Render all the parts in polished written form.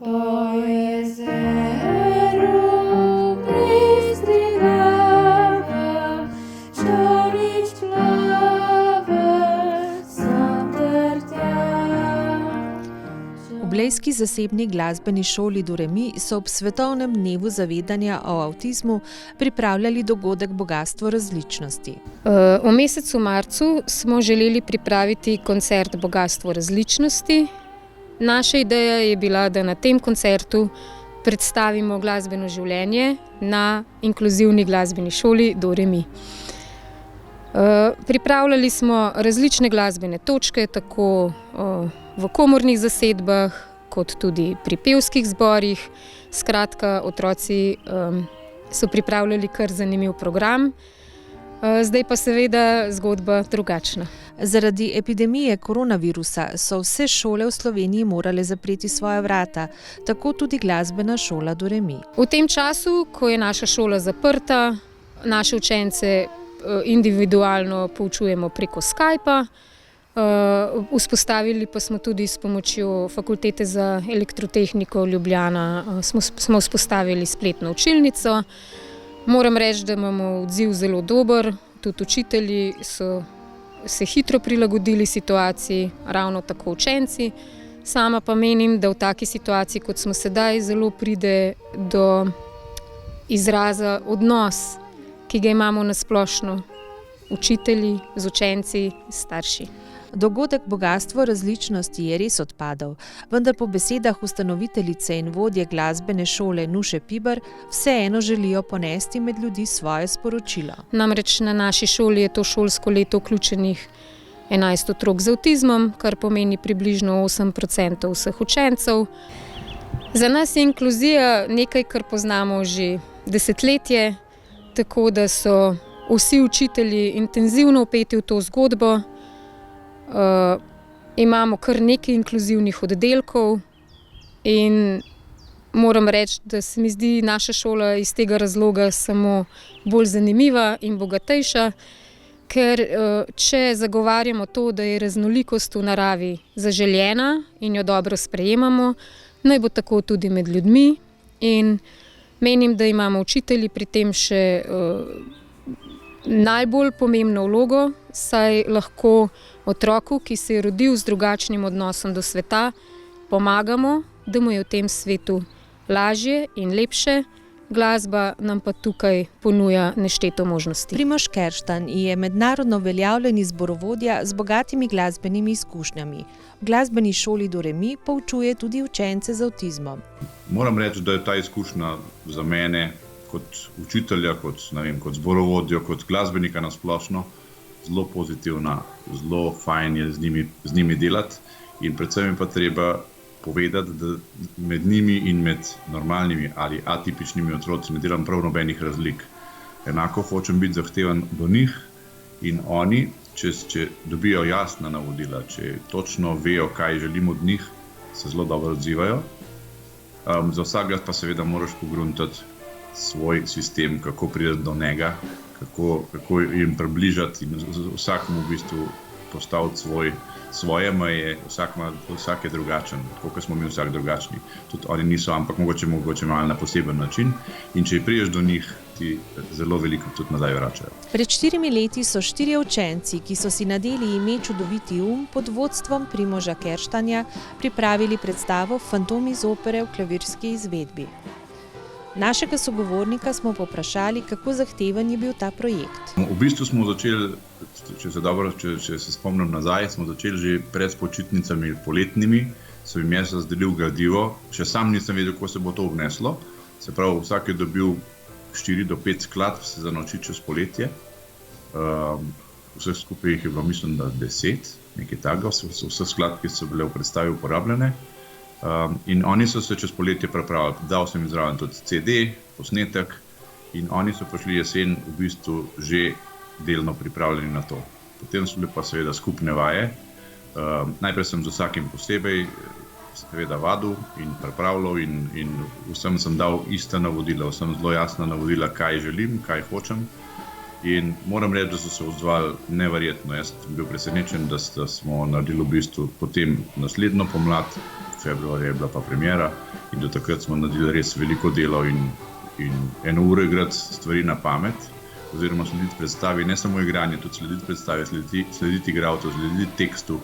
Po jezeru bystry lava, štorič plava, sam trtja. V blejski zasebni glasbeni šoli Do Re Mi so ob svetovnem dnevu zavedanja o avtizmu pripravljali dogodek Bogastvo različnosti. V mesecu marcu smo želeli pripraviti koncert Bogastvo različnosti. Naša ideja je bila, da na tem koncertu predstavimo glasbeno življenje na inkluzivni glasbeni šoli Do Re Mi. Pripravljali smo različne glasbene točke, tako v komornih zasedbah, kot tudi pri pevskih zborih. Skratka, otroci so pripravljali kar zanimiv program. Zdaj pa seveda zgodba drugačna. Zaradi epidemije koronavirusa so vse šole v Sloveniji morale zapreti svoja vrata, tako tudi glasbena šola Do Re Mi. V tem času, ko je naša šola zaprta, naše učence individualno poučujemo preko Skypa. Vzpostavili pa smo tudi s pomočjo Fakultete za elektrotehniko Ljubljana smo vzpostavili spletno učilnico. Moram reči, da imamo odziv zelo dober, tudi učitelji so se hitro prilagodili situaciji, ravno tako učenci. Sama pa menim, da v taki situaciji, kot smo sedaj, zelo pride do izraza odnos, ki ga imamo na splošno učitelji z učenci, starši. Dogodek Bogastvo različnosti je res odpadel, vendar po besedah ustanoviteljice in vodje glasbene šole Nuše Piber vseeno želijo ponesti med ljudi svoje sporočilo. Namreč na naši šoli je to šolsko leto vključenih 11 otrok z avtizmom, kar pomeni približno 8% vseh učencev. Za nas je inkluzija nekaj, kar poznamo že desetletje, tako da so vsi učitelji intenzivno vpeti v to zgodbo. Imamo kar nekaj inkluzivnih oddelkov in moram reči, da se mi zdi naša šola iz tega razloga samo bolj zanimiva in bogatejša, ker če zagovarjamo to, da je raznolikost v naravi zaželjena in jo dobro sprejemamo, naj bo tako tudi med ljudmi, in menim, da imamo učitelji pri tem še najbolj pomembno vlogo, saj lahko otroku, ki se je rodil z drugačnim odnosom do sveta, pomagamo, da mu je v tem svetu lažje in lepše. Glasba nam pa tukaj ponuja nešteto možnosti. Primož Kerštan je mednarodno uveljavljeni zborovodja z bogatimi glasbenimi izkušnjami. V glasbeni šoli Do Re Mi poučuje tudi učence z avtizmom. Moram reči, da je ta izkušnja za mene kot učitelja, kot zborovodjo, kot glasbenika na splošno zelo pozitivna, zelo fajn je z njimi delati, in predvsem je pa treba povedati, da med njimi in med normalnimi ali atipičnimi otroci ne delam prav nobenih razlik. Enako hočem biti zahteven do njih, in oni, če dobijo jasna navodila, če točno vejo, kaj želim od njih, se zelo dobro odzivajo. Za vsakega pa seveda moraš pogruntati svoj sistem, kako priti do njega, kako jim približati in vsakemu v bistvu postaviti svoje meje. Vsak je drugačen, tako kot smo mi vsak drugačni. Tudi oni niso, ampak mogoče malo na poseben način, in če prideš do njih, ti zelo veliko tudi nazaj vračajo. Pred 4 leti so 4 učenci, ki so si nadeli ime Čudoviti pod vodstvom Primoža Kerštanja, pripravili predstavo Fantomi iz opere v klavirski izvedbi. Našega sogovornika smo povprašali, kako zahteven je bil ta projekt. V bistvu smo začeli, če se spomnim nazaj, smo začeli že pred počitnicami poletnimi, so jim jaz razdelil gradivo, še sam nisem vedel, kako se bo to obneslo. Se pravi, vsak je dobil 4 do 5 skladb za naučiti čez poletje. Vseh skupaj jih je bilo, mislim, da 10, nekaj takega, vse skladbe, ki so bile v predstavi uporabljene. In oni so se čez poletje pripravili. Dal sem jim zraven tudi CD, posnetek, in oni so prišli jesen v bistvu že delno pripravljeni na to. Potem so bile pa seveda skupne vaje. Najprej sem z vsakim posebej seveda vadil in pripravljal, in vsem sem dal ista navodila, vsem zelo jasna navodila, kaj želim, kaj hočem. In moram reči, da so se odzvali neverjetno. Jaz sem bil presenečen, da smo naredili v bistvu potem naslednjo pomlad, februarja je bila pa premiera, in do takrat smo naredili res veliko delo in eno uro igrati stvari na pamet, oziroma slediti predstavi, ne samo igranje, tudi slediti predstavi, slediti igralcu, slediti tekstu.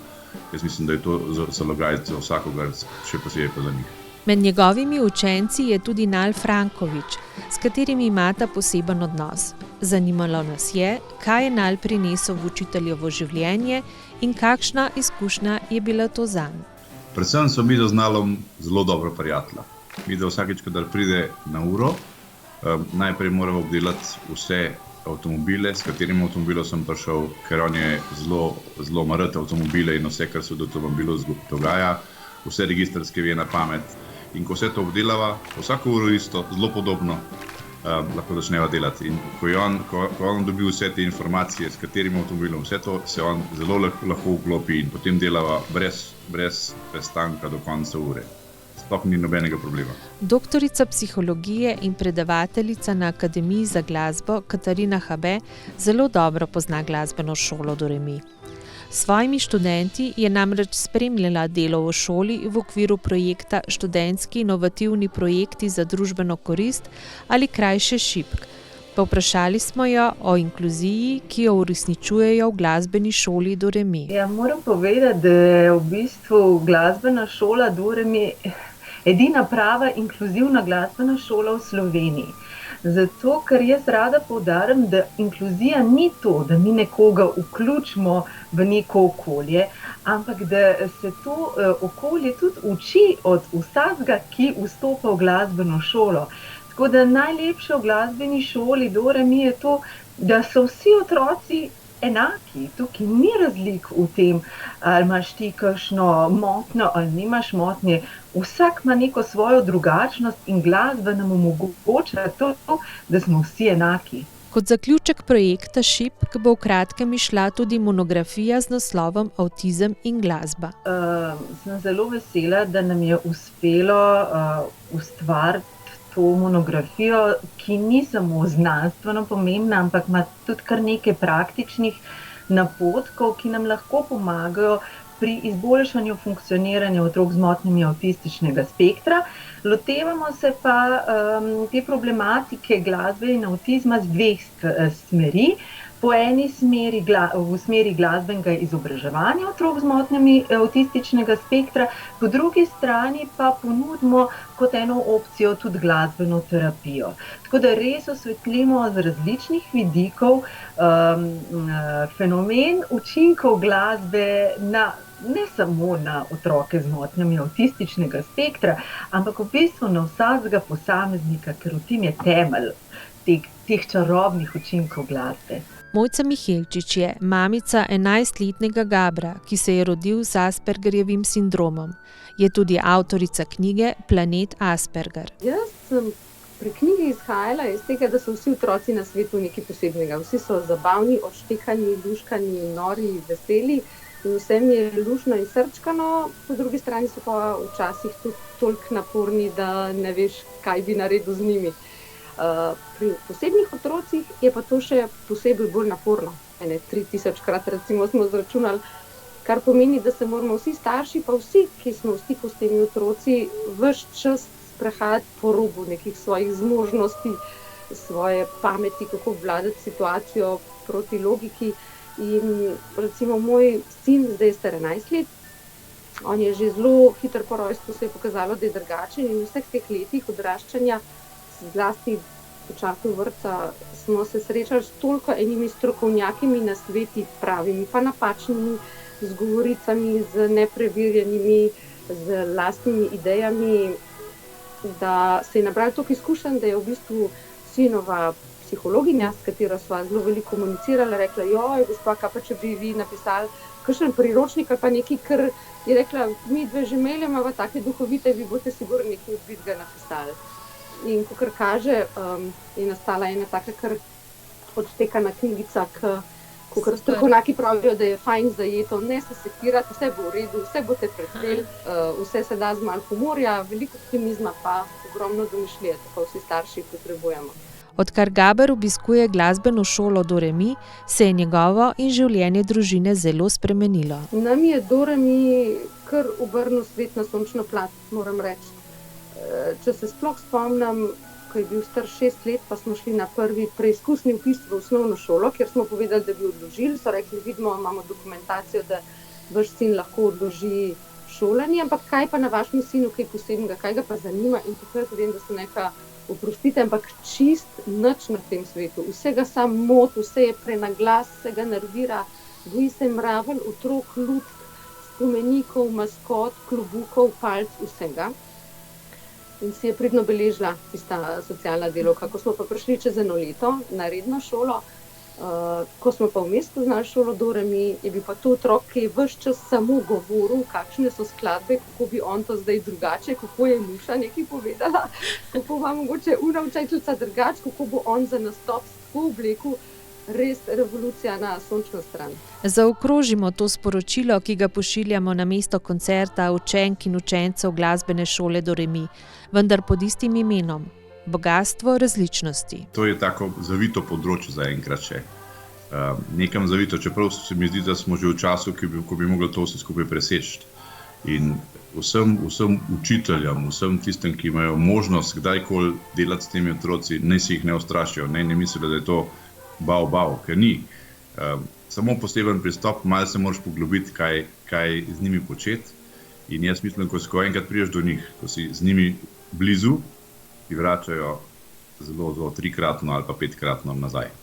Jaz mislim, da je to za Logajce vsakogar, še posebej pa za njih. Med njegovimi učenci je tudi Nal Frankovič, s katerimi imata poseben odnos. Zanimalo nas je, kaj je Nal prinesel v učiteljevo življenje in kakšna izkušnja je bila to zanj. Predvsem so mi z Nalom zelo dobro prijatelja. Mi da vsakič, kadar pride na uro, najprej moramo obdelati vse avtomobile, s katerim avtomobilom sem prišel, ker on je zelo marat avtomobile in vse, kar se v avtomobilu dogaja, vse registrske ve na pamet. In ko vse to obdelava, vsako uro isto, zelo podobno, lahko začneva delati. In ko on dobi vse te informacije, s katerim avtomobilom, vse to se on zelo lahko vklopi in potem delava brez prestanka do konca ure. Sploh ni nobenega problema. Doktorica psihologije in predavateljica na Akademiji za glasbo Katarina Habe zelo dobro pozna glasbeno šolo Do Re Mi. S svojimi študenti je namreč spremljala delo v šoli v okviru projekta Študentski inovativni projekti za družbeno korist ali krajše ŠIPK. Povprašali smo jo o inkluziji, ki jo uresničujejo v glasbeni šoli Do Re Mi. Ja, moram povedati, da je v bistvu glasbena šola Do Re Mi edina prava inkluzivna glasbena šola v Sloveniji. Zato, ker jaz rada poudarim, da inkluzija ni to, da mi nekoga vključimo v neko okolje, ampak da se to okolje tudi uči od vsakega, ki vstopa v glasbeno šolo. Tako da najlepše v glasbeni šoli Do Re Mi je to, da so vsi otroci enaki. Tukaj ni razlik v tem, ali imaš ti kakšno motnjo ali nimaš motnje. Vsak ima neko svojo drugačnost in glasba nam omogoča to, da smo vsi enaki. Kot zaključek projekta ŠIPK bo v kratkem izšla tudi monografija z naslovom Avtizem in glasba. Sem zelo vesela, da nam je uspelo ustvariti to monografijo, ki ni samo znanstveno pomembna, ampak ima tudi kar nekaj praktičnih napotkov, ki nam lahko pomagajo pri izboljšanju funkcioniranja otrok z motnjami avtističnega spektra. Lotevamo se pa te problematike glasbe in avtizma z dveh smeri. Po eni smeri v smeri glasbenega izobraževanja otrok z motnjami avtističnega spektra, po drugi strani pa ponudimo kot eno opcijo tudi glasbeno terapijo. Tako da res osvetlimo z različnih vidikov fenomen učinkov glasbe ne samo na otroke z motnjami avtističnega spektra, ampak v bistvu na vsakega posameznika, ker v tem je temelj teh čarobnih učinkov glasbe. Mojca Mihelčič je mamica 11-letnega Gabra, ki se je rodil z Aspergerjevim sindromom. Je tudi avtorica knjige Planet Asperger. Jaz sem pri knjigi izhajala iz tega, da so vsi otroci na svetu nekaj posebnega. Vsi so zabavni, odštekani, luškani, nori, veseli in vsem je lušno in srčkano, po drugi strani so pa včasih tudi toliko naporni, da ne veš, kaj bi naredil z njimi. Pri posebnih otrocih je pa to še posebej bolj naporno. 3000-krat recimo smo izračunali, kar pomeni, da se moramo vsi starši, pa vsi, ki smo v stiku s temi otroci, ves čas sprehajati po robu nekih svojih zmožnosti, svoje pameti, kako vladati situacijo proti logiki. In recimo moj sin, zdaj je star 11 let, on je že zelo hiter po rojstvu, se je pokazalo, da je drugačen in v vseh teh letih odraščanja, zlasti v času vrtca, smo se srečali s toliko enimi strokovnjakimi nasveti, pravimi pa napačnimi, z govoricami, z nepreverjenimi, z lastnimi idejami, da se je nabral toliko izkušenj, da je v bistvu sinova psihologinja, s katero sva zelo veliko komunicirala, rekla, joj, gospa, kaj pa če bi vi napisali kakšen priročnik ali pa nekaj, ker je rekla, mi dve že imeli, imamo take duhovite, vi boste sigurno nekaj odbitega napisali. In kakor kaže, je nastala ena taka kar odštekana knjigica, kakor strokovnjaki pravijo, da je fajn zajeto, ne se sekirati, vse bo v redu, vse boste preživeli, vse se da z malo humorja, veliko optimizma pa ogromno domišljije, tako vsi starši potrebujemo. Odkar Gaber obiskuje glasbeno šolo Do Re Mi, se je njegovo in življenje družine zelo spremenilo. Nam je Do Re Mi kar obrnil svet na sončno plat, moram reči. Če se sploh spomnim, ko je bil star 6 let, pa smo šli na prvi preizkusni vpis v osnovno šolo, kjer smo povedali, da bi odložili. So rekli, vidimo, imamo dokumentacijo, da vaš sin lahko odloži šolanje, ampak kaj pa na vašem sinu kaj posebnega, kaj ga pa zanima? In takrat vem, da so neka, oprostite, ampak čist nič na tem svetu. Vse ga sam moti, vse je prenaglas, vse ga nervira, boji se mravelj, otrok, lutk, spomenikov, maskot, klobukov, palc, vsega. In si je pridno beležila tista socialna delavka. Ko smo pa prišli čez 1 leto na redno šolo, ko smo pa vmes poznali šolo Do Re Mi, je bil pa to otrok, ki je ves čas samo govoril, kakšne so skladbe, kako bi on to zdaj drugače, kako je Nuša nekaj povedala, kako ima mogoče una učiteljica drugače, kako bo on za nastop tako oblekel. Res revolucija na sončno stran. Zaokrožimo to sporočilo, ki ga pošiljamo na mesto koncerta učenk in učencev glasbene šole Do Re Mi, vendar pod istim imenom – bogastvo različnosti. To je tako zavito področje zaenkrat še. Nekam zavito, čeprav se mi zdi, da smo že v času, ko bi mogli to vse skupaj preseči. In vsem učiteljem, vsem tistem, ki imajo možnost kdajkoli delati s temi otroci, naj si jih ne ustrašijo, ne mislijo, da je to bav, ker ni. Samo poseben pristop, malo se moraš poglobiti, kaj z njimi početi. In jaz mislim, ko enkrat prideš do njih, ko si z njimi blizu, ti vračajo zelo 3-kratno ali pa 5-kratno nazaj.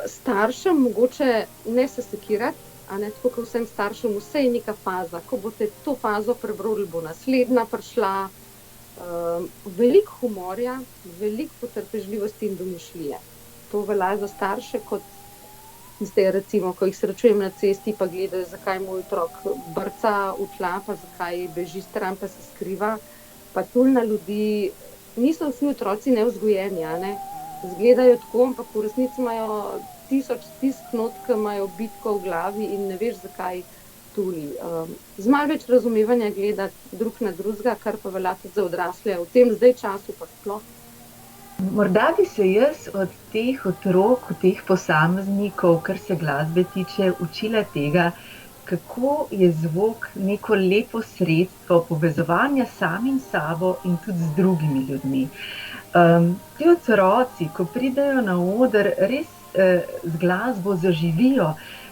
Staršem mogoče ne se sekirati, a ne tako, kot vsem staršem, vse je neka faza. Ko boste to fazo prebrali, bo naslednja prišla. Veliko humorja, veliko potrpežljivosti in domišljije. To velja za starše, kot zdaj recimo, ko jih srečujem na cesti, pa gledajo, zakaj moj otrok brca v tla, pa zakaj beži stran, pa se skriva. Pa tulna ljudi, niso vsi otroci nevzgojeni, a ne? Zgledajo tako, ampak v resnici imajo 1000 stisk not, ki imajo bitko v glavi in ne veš, zakaj tuli. Z malo več razumevanja gledati drug na drugega, kar pa velja tudi za odrasle, v tem zdaj času pa sploh. Morda bi se jaz od teh otrok, od teh posameznikov, kar se glasbe tiče, učila tega, kako je zvok neko lepo sredstvo povezovanja samim sabo in tudi z drugimi ljudmi. Ti otroci, ko pridejo na oder, res z glasbo zaživijo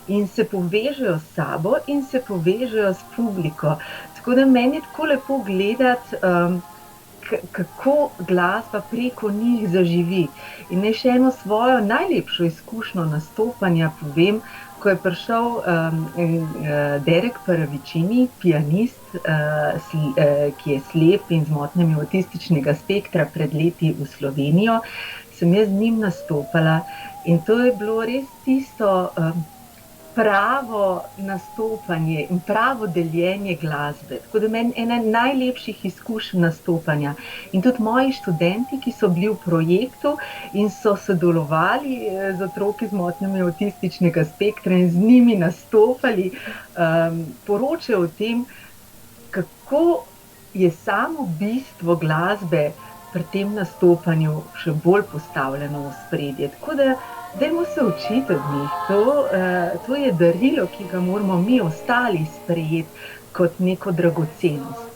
in se povežejo s sabo in se povežejo s publiko. Tako da meni je tako lepo gledati, kako glasba preko njih zaživi. In naj še eno svojo najlepšo izkušnjo nastopanja povem, ko je prišel Derek Paravičini, pianist, ki je slep in z motnjami avtističnega spektra, pred leti v Slovenijo, sem jaz z njim nastopala in to je bilo res tisto pravo nastopanje in pravo deljenje glasbe. Tako da meni ena najlepših izkušenj nastopanja. In tudi moji študenti, ki so bili v projektu in so sodelovali z otroki z motnjami avtističnega spektra in z njimi nastopali, poročajo o tem, kako je samo bistvo glasbe pri tem nastopanju še bolj postavljeno v ospredje. Tako da dajmo se učiti od njih. To je darilo, ki ga moramo mi ostali sprejeti kot neko dragocenost.